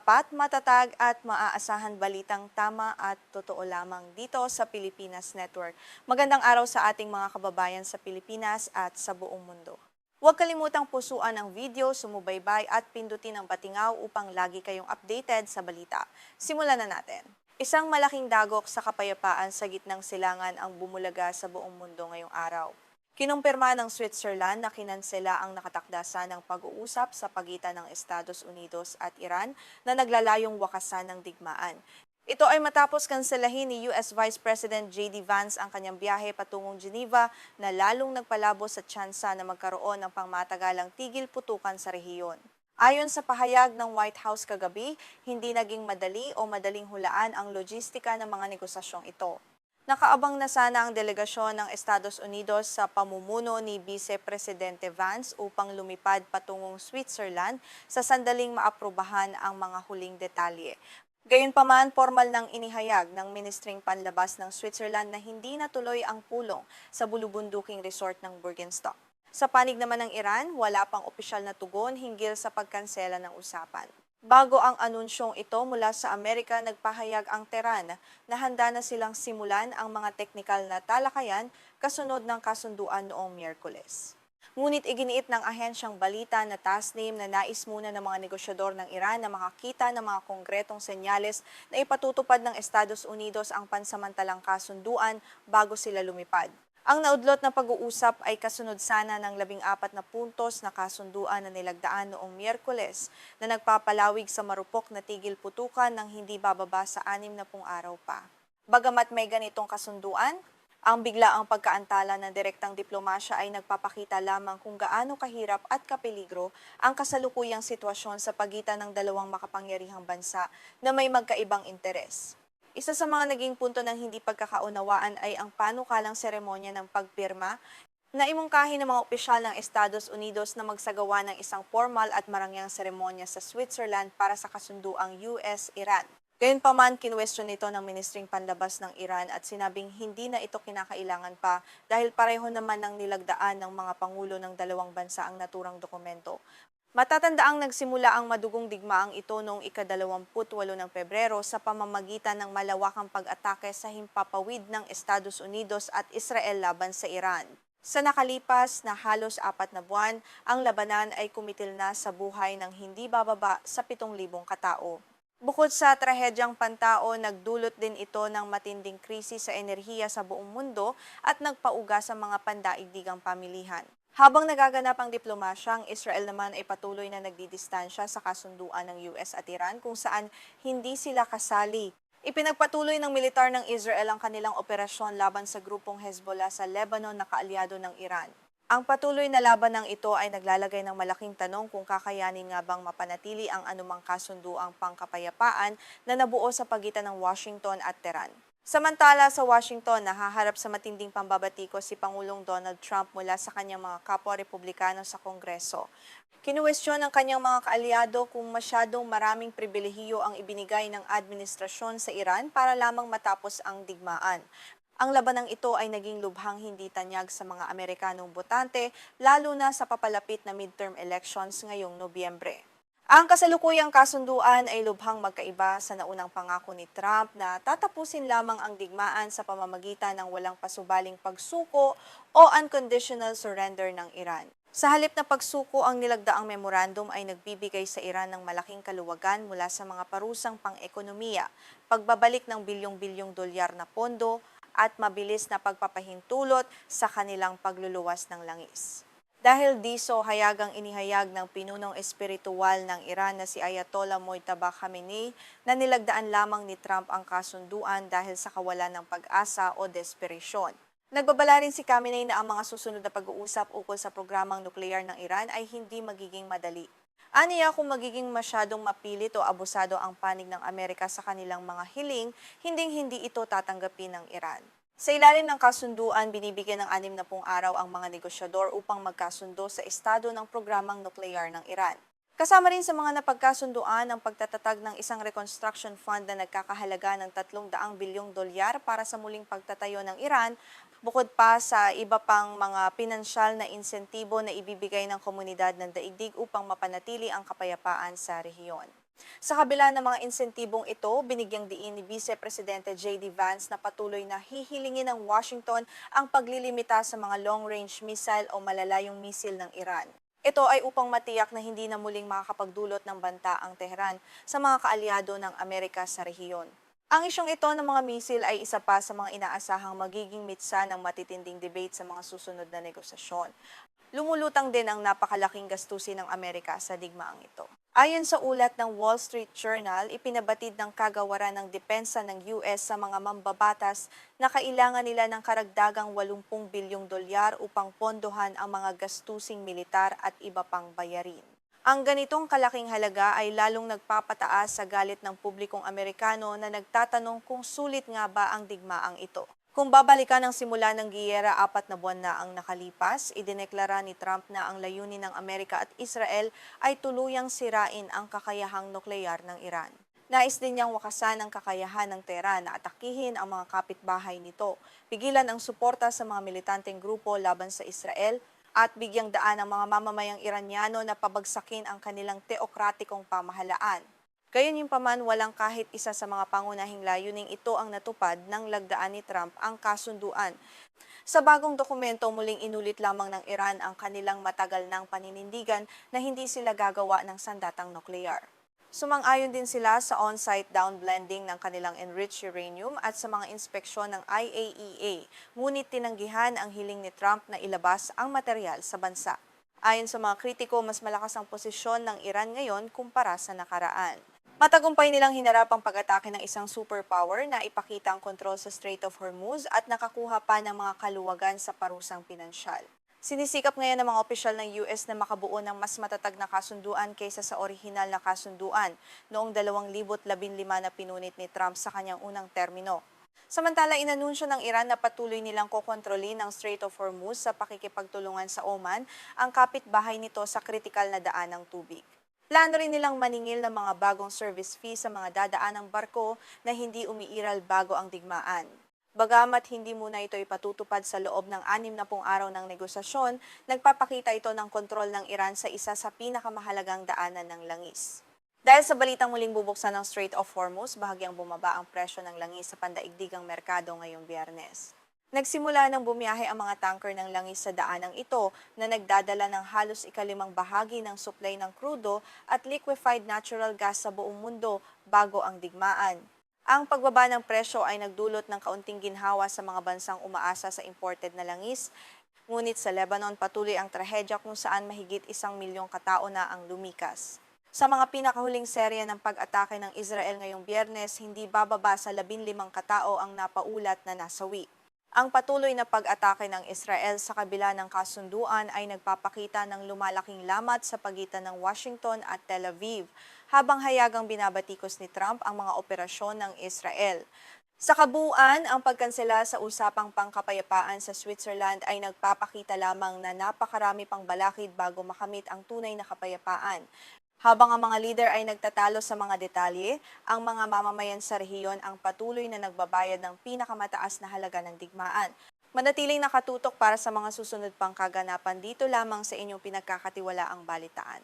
tapat, matatag at maaasahan balitang tama at totoo lamang dito sa Pilipinas Network. Magandang araw sa ating mga kababayan sa Pilipinas at sa buong mundo. Huwag kalimutang pusuan ang video, sumubaybay at pindutin ang patingaw upang lagi kayong updated sa balita. Simulan na natin. Isang malaking dagok sa kapayapaan sa gitnang silangan ang bumulaga sa buong mundo ngayong araw. Kinumpirma ng Switzerland na kinansela ang nakatakdasa ng pag-uusap sa pagitan ng Estados Unidos at Iran na naglalayong wakasan ng digmaan. Ito ay matapos kanselahin ni US Vice President J.D. Vance ang kanyang biyahe patungong Geneva na lalong nagpalabo sa tsansa na magkaroon ng pangmatagalang tigil putukan sa rehiyon. Ayon sa pahayag ng White House kagabi, hindi naging madali o madaling hulaan ang logistika ng mga negosasyong ito. Nakaabang na sana ang delegasyon ng Estados Unidos sa pamumuno ni Vice Presidente Vance upang lumipad patungong Switzerland sa sandaling maaprubahan ang mga huling detalye. Gayunpaman, formal nang inihayag ng Ministring Panlabas ng Switzerland na hindi natuloy ang pulong sa bulubunduking resort ng Bergenstock. Sa panig naman ng Iran, wala pang opisyal na tugon hinggil sa pagkansela ng usapan. Bago ang anunsyong ito mula sa Amerika, nagpahayag ang Tehran na handa na silang simulan ang mga teknikal na talakayan kasunod ng kasunduan noong Miyerkules. Ngunit iginiit ng ahensyang balita na Tasnim na nais muna ng mga negosyador ng Iran na makakita ng mga konkretong senyales na ipatutupad ng Estados Unidos ang pansamantalang kasunduan bago sila lumipad. Ang naudlot na pag-uusap ay kasunod sana ng 14 na puntos na kasunduan na nilagdaan noong Miyerkules na nagpapalawig sa marupok na tigil putukan ng hindi bababa sa 60 araw pa. Bagamat may ganitong kasunduan, ang biglaang pagkaantala ng direktang diplomasya ay nagpapakita lamang kung gaano kahirap at kapeligro ang kasalukuyang sitwasyon sa pagitan ng dalawang makapangyarihang bansa na may magkaibang interes. Isa sa mga naging punto ng hindi pagkakaunawaan ay ang panukalang seremonya ng pagpirma na imungkahi ng mga opisyal ng Estados Unidos na magsagawa ng isang formal at marangyang seremonya sa Switzerland para sa kasunduang US-Iran. Gayunpaman, kinuwestiyon ito ng Ministring Panlabas ng Iran at sinabing hindi na ito kinakailangan pa dahil pareho naman ng nilagdaan ng mga pangulo ng dalawang bansa ang naturang dokumento. Matatandaang nagsimula ang madugong digmaang ito noong ika-28 ng Pebrero sa pamamagitan ng malawakang pag-atake sa himpapawid ng Estados Unidos at Israel laban sa Iran. Sa nakalipas na halos 4 na buwan, ang labanan ay kumitil na sa buhay ng hindi bababa sa 7,000 katao. Bukod sa trahedyang pantao, nagdulot din ito ng matinding krisis sa enerhiya sa buong mundo at nagpauga sa mga pandaigdigang pamilihan. Habang nagaganap ang diplomasya, ang Israel naman ay patuloy na nagdidistansya sa kasunduan ng US at Iran kung saan hindi sila kasali. Ipinagpatuloy ng militar ng Israel ang kanilang operasyon laban sa grupong Hezbollah sa Lebanon na kaalyado ng Iran. Ang patuloy na labanang ito ay naglalagay ng malaking tanong kung kakayanin nga bang mapanatili ang anumang kasunduang pangkapayapaan na nabuo sa pagitan ng Washington at Tehran. Samantala sa Washington, nahaharap sa matinding pambabatikos si Pangulong Donald Trump mula sa kanyang mga kapwa-republikano sa Kongreso. Kinuwestiyon ng kanyang mga kaalyado kung masyadong maraming pribilehiyo ang ibinigay ng administrasyon sa Iran para lamang matapos ang digmaan. Ang labanang ito ay naging lubhang hindi tanyag sa mga Amerikanong botante, lalo na sa papalapit na midterm elections ngayong Nobyembre. Ang kasalukuyang kasunduan ay lubhang magkaiba sa naunang pangako ni Trump na tatapusin lamang ang digmaan sa pamamagitan ng walang pasubaling pagsuko o unconditional surrender ng Iran. Sa halip na pagsuko, ang nilagdaang memorandum ay nagbibigay sa Iran ng malaking kaluwagan mula sa mga parusang pang-ekonomiya, pagbabalik ng bilyong-bilyong dolyar na pondo, at mabilis na pagpapahintulot sa kanilang pagluluwas ng langis. Dahil diso, hayagang inihayag ng pinunong espiritual ng Iran na si Ayatollah Mojtaba Khamenei na nilagdaan lamang ni Trump ang kasunduan dahil sa kawalan ng pag-asa o desperasyon. Nagbabala rin si Khamenei na ang mga susunod na pag-uusap ukol sa programang nuklear ng Iran ay hindi magiging madali. Aniya kung magiging masyadong mapilit o abusado ang panig ng Amerika sa kanilang mga hiling, hinding-hindi ito tatanggapin ng Iran. Sa ilalim ng kasunduan, binibigyan ng 60 araw ang mga negosyador upang magkasundo sa estado ng programang nuklear ng Iran. Kasama rin sa mga napagkasunduan ang pagtatatag ng isang reconstruction fund na nagkakahalaga ng 300 bilyong dolyar para sa muling pagtatayo ng Iran, bukod pa sa iba pang mga pinansyal na insentibo na ibibigay ng komunidad ng daigdig upang mapanatili ang kapayapaan sa rehiyon. Sa kabila ng mga insentibong ito, binigyang diin ni Vice Presidente J.D. Vance na patuloy na hihilingin ng Washington ang paglilimita sa mga long-range missile o malalayong misil ng Iran. Ito ay upang matiyak na hindi na muling makakapagdulot ng banta ang Tehran sa mga kaalyado ng Amerika sa rehiyon. Ang isyong ito ng mga misil ay isa pa sa mga inaasahang magiging mitsa ng matitinding debate sa mga susunod na negosasyon. Lumulutang din ang napakalaking gastusin ng Amerika sa digmaang ito. Ayon sa ulat ng Wall Street Journal, ipinabatid ng kagawaran ng depensa ng US sa mga mambabatas na kailangan nila ng karagdagang 80 bilyong dolyar upang pondohan ang mga gastusing militar at iba pang bayarin. Ang ganitong kalaking halaga ay lalong nagpapataas sa galit ng publikong Amerikano na nagtatanong kung sulit nga ba ang digmaang ito. Kung babalikan ang simula ng giyera 4 na buwan na ang nakalipas, idineklara ni Trump na ang layunin ng Amerika at Israel ay tuluyang sirain ang kakayahang nukleyar ng Iran. Nais din niyang wakasan ang kakayahan ng Tehran na atakihin ang mga kapitbahay nito, pigilan ang suporta sa mga militanteng grupo laban sa Israel, at bigyang daan ang mga mamamayang Iranyano na pabagsakin ang kanilang teokratikong pamahalaan. Gayunpaman, walang kahit isa sa mga pangunahing layuning ito ang natupad nang lagdaan ni Trump ang kasunduan. Sa bagong dokumento, muling inulit lamang ng Iran ang kanilang matagal ng paninindigan na hindi sila gagawa ng sandatang nuklear. Sumang-ayon din sila sa on-site downblending ng kanilang enriched uranium at sa mga inspeksyon ng IAEA, ngunit tinanggihan ang hiling ni Trump na ilabas ang material sa bansa. Ayon sa mga kritiko, mas malakas ang posisyon ng Iran ngayon kumpara sa nakaraan. Matagumpay nilang hinarap ang pag-atake ng isang superpower na ipakita ang kontrol sa Strait of Hormuz at nakakuha pa ng mga kaluwagan sa parusang pinansyal. Sinisikap ngayon ng mga opisyal ng US na makabuo ng mas matatag na kasunduan kaysa sa orihinal na kasunduan noong 2015 na pinunit ni Trump sa kanyang unang termino. Samantala, inanunsyo ng Iran na patuloy nilang kokontrolin ang Strait of Hormuz sa pakikipagtulungan sa Oman, ang kapitbahay nito sa kritikal na daan ng tubig. Plano rin nilang maningil ng mga bagong service fee sa mga dadaanang barko na hindi umiiral bago ang digmaan. Bagamat hindi muna ito ipatutupad sa loob ng 60 araw ng negosasyon, nagpapakita ito ng kontrol ng Iran sa isa sa pinakamahalagang daanan ng langis. Dahil sa balitang muling bubuksan ng Strait of Hormuz, bahagyang bumaba ang presyo ng langis sa pandaigdigang merkado ngayong Biyernes. Nagsimula ng bumiyahe ang mga tanker ng langis sa daanang ito na nagdadala ng halos ikalimang bahagi ng supply ng krudo at liquefied natural gas sa buong mundo bago ang digmaan. Ang pagbaba ng presyo ay nagdulot ng kaunting ginhawa sa mga bansang umaasa sa imported na langis, ngunit sa Lebanon patuloy ang trahedya kung saan mahigit 1 milyong katao na ang lumikas. Sa mga pinakahuling serye ng pag-atake ng Israel ngayong Biyernes, hindi bababa sa 15 katao ang napaulat na nasawi. Ang patuloy na pag-atake ng Israel sa kabila ng kasunduan ay nagpapakita ng lumalaking lamat sa pagitan ng Washington at Tel Aviv, habang hayagang binabatikos ni Trump ang mga operasyon ng Israel. Sa kabuuan, ang pagkansela sa usapang pangkapayapaan sa Switzerland ay nagpapakita lamang na napakarami pang balakid bago makamit ang tunay na kapayapaan. Habang ang mga lider ay nagtatalo sa mga detalye, ang mga mamamayan sa rehiyon ang patuloy na nagbabayad ng pinakamataas na halaga ng digmaan. Manatiling nakatutok para sa mga susunod pang kaganapan dito lamang sa inyong pinagkakatiwalaang balitaan.